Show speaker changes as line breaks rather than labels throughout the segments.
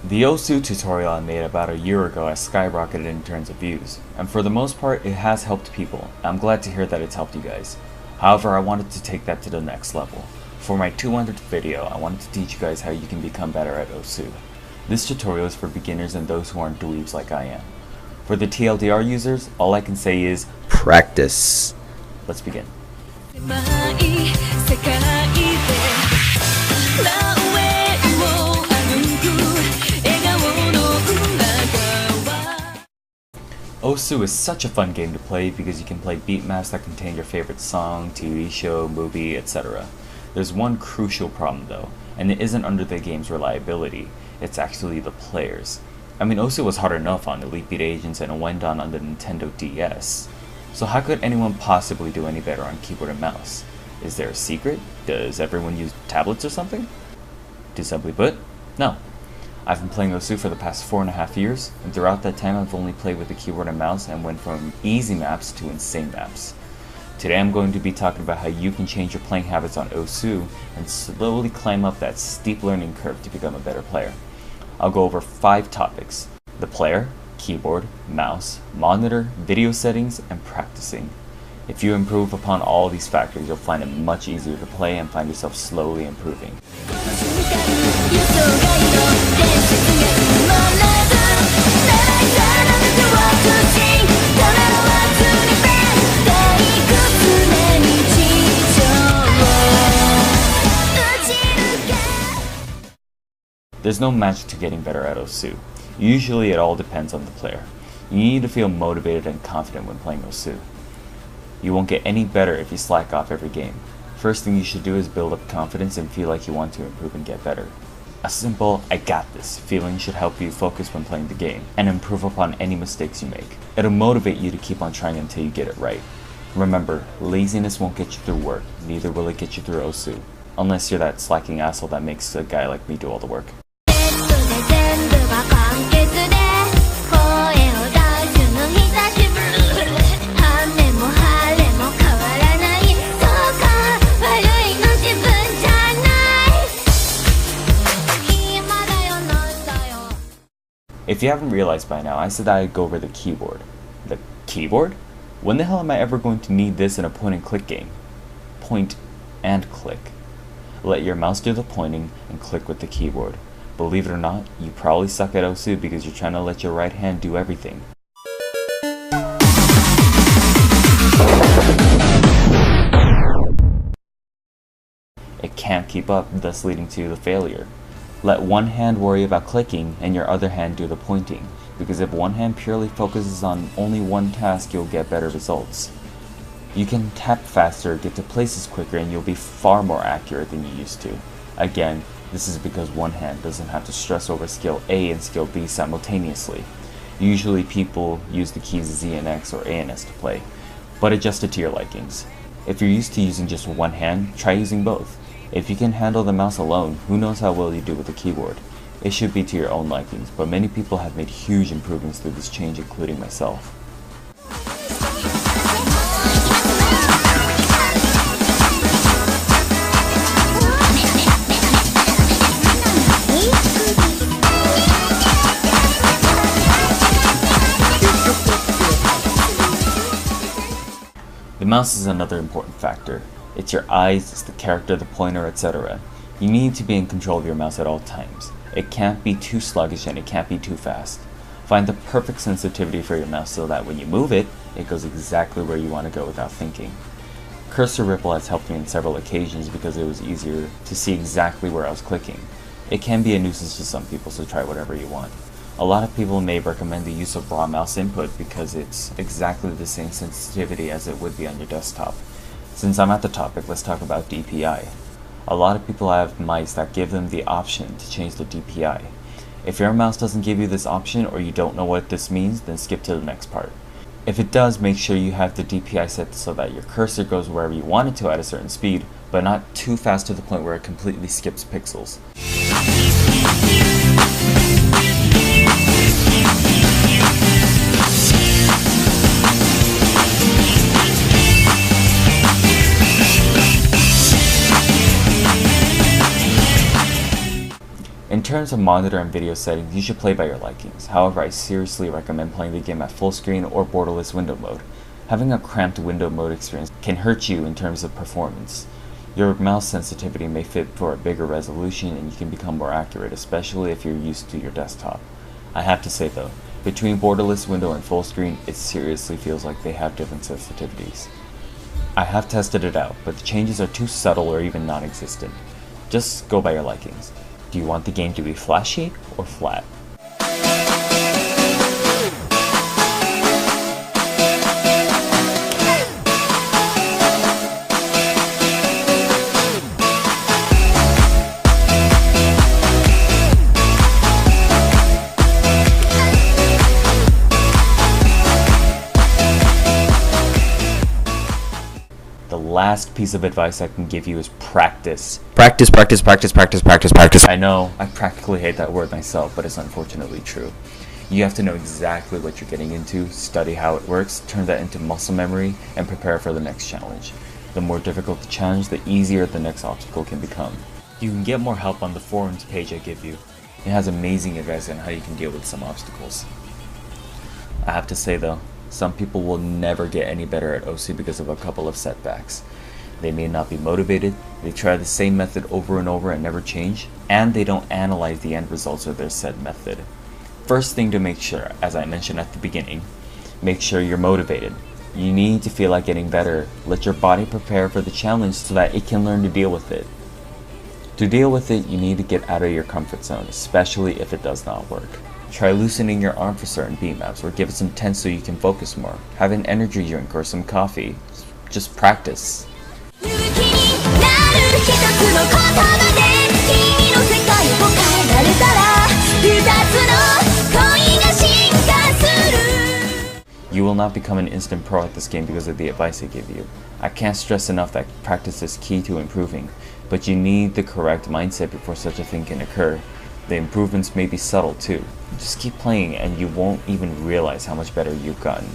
The OSU tutorial I made about a year ago has skyrocketed in terms of views, and for the most part it has helped people. I'm glad to hear that it's helped you guys. However, I wanted to take that to the next level. For my 200th video, I wanted to teach you guys how you can become better at OSU. This tutorial is for beginners and those who aren't dweebs like I am. For the TLDR users, all I can say is practice. Let's begin. OSU is such a fun game to play because you can play beat maps that contain your favorite song, TV show, movie, etc. There's one crucial problem though, and it isn't under the game's reliability, it's actually the players. I mean, OSU was hard enough on Elite Beat Agents and it went on the Nintendo DS. So how could anyone possibly do any better on keyboard and mouse? Is there a secret? Does everyone use tablets or something? To simply put, no. I've been playing OSU for the past 4.5 years, and throughout that time I've only played with the keyboard and mouse and went from easy maps to insane maps. Today I'm going to be talking about how you can change your playing habits on OSU and slowly climb up that steep learning curve to become a better player. I'll go over 5 topics: the player, keyboard, mouse, monitor, video settings, and practicing. If you improve upon all these factors, you'll find it much easier to play and find yourself slowly improving. There's no magic to getting better at OSU. Usually it all depends on the player. You need to feel motivated and confident when playing OSU. You won't get any better if you slack off every game. First thing you should do is build up confidence and feel like you want to improve and get better. A simple "I got this" feeling should help you focus when playing the game and improve upon any mistakes you make. It'll motivate you to keep on trying until you get it right. Remember, laziness won't get you through work, neither will it get you through OSU. Unless you're that slacking asshole that makes a guy like me do all the work. If you haven't realized by now, I said that I'd go over the keyboard. The keyboard? When the hell am I ever going to need this in a point and click game? Point and click. Let your mouse do the pointing and click with the keyboard. Believe it or not, you probably suck at OSU because you're trying to let your right hand do everything. It can't keep up, thus leading to the failure. Let one hand worry about clicking and your other hand do the pointing, because if one hand purely focuses on only one task, you'll get better results. You can tap faster, get to places quicker, and you'll be far more accurate than you used to. Again, this is because one hand doesn't have to stress over skill A and skill B simultaneously. Usually people use the keys Z and X or A and S to play, but adjust it to your likings. If you're used to using just one hand, try using both. If you can handle the mouse alone, who knows how well you do with the keyboard. It should be to your own likings, but many people have made huge improvements through this change, including myself. The mouse is another important factor. It's your eyes, it's the character, the pointer, etc. You need to be in control of your mouse at all times. It can't be too sluggish and it can't be too fast. Find the perfect sensitivity for your mouse so that when you move it, it goes exactly where you want to go without thinking. Cursor ripple has helped me on several occasions because it was easier to see exactly where I was clicking. It can be a nuisance to some people, so try whatever you want. A lot of people may recommend the use of raw mouse input because it's exactly the same sensitivity as it would be on your desktop. Since I'm at the topic, let's talk about DPI. A lot of people have mice that give them the option to change the DPI. If your mouse doesn't give you this option or you don't know what this means, then skip to the next part. If it does, make sure you have the DPI set so that your cursor goes wherever you want it to at a certain speed, but not too fast to the point where it completely skips pixels. In terms terms of monitor and video settings, you should play by your likings. However, I seriously recommend playing the game at full screen or borderless window mode. Having a cramped window mode experience can hurt you in terms of performance. Your mouse sensitivity may fit for a bigger resolution and you can become more accurate, especially if you're used to your desktop. I have to say though, between borderless window and full screen, it seriously feels like they have different sensitivities. I have tested it out, but the changes are too subtle or even non-existent. Just go by your likings. Do you want the game to be flashy or flat? The last piece of advice I can give you is practice. Practice. I know, I practically hate that word myself, but it's unfortunately true. You have to know exactly what you're getting into, study how it works, turn that into muscle memory, and prepare for the next challenge. The more difficult the challenge, the easier the next obstacle can become. You can get more help on the forums page I give you. It has amazing advice on how you can deal with some obstacles. I have to say though, some people will never get any better at OSU because of a couple of setbacks. They may not be motivated, they try the same method over and over and never change, and they don't analyze the end results of their said method. First thing to make sure, as I mentioned at the beginning, make sure you're motivated. You need to feel like getting better. Let your body prepare for the challenge so that it can learn to deal with it. To deal with it, you need to get out of your comfort zone, especially if it does not work. Try loosening your arm for certain beat maps, or give it some tense so you can focus more. Have an energy drink or some coffee. Just practice. You will not become an instant pro at this game because of the advice I give you. I can't stress enough that practice is key to improving, but you need the correct mindset before such a thing can occur. The improvements may be subtle too. Just keep playing and you won't even realize how much better you've gotten.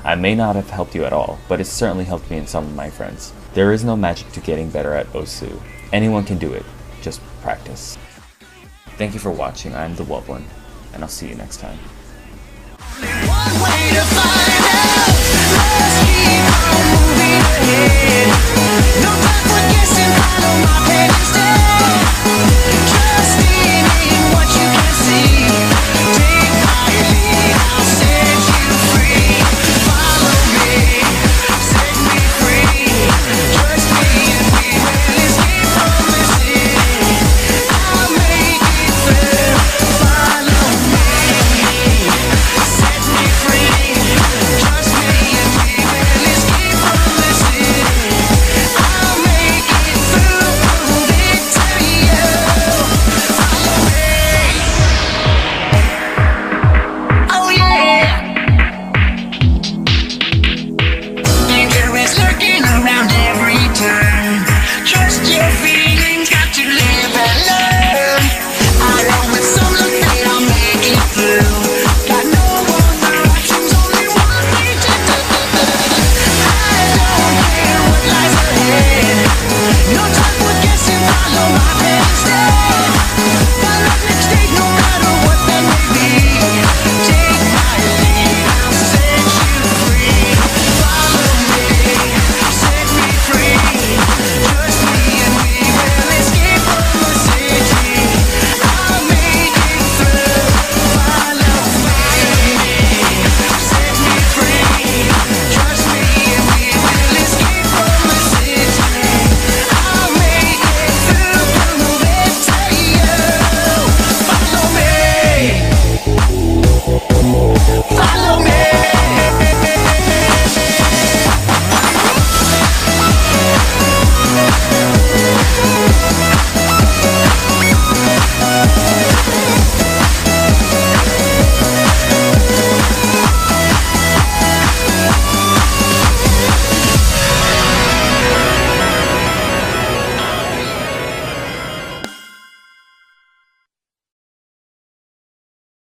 I may not have helped you at all, but it certainly helped me and some of my friends. There is no magic to getting better at OSU. Anyone can do it. Just practice. Thank you for watching. I'm the Loved One, and I'll see you next time.
One way to find out. Let's keep on moving ahead. No time for guessing, follow my path instead.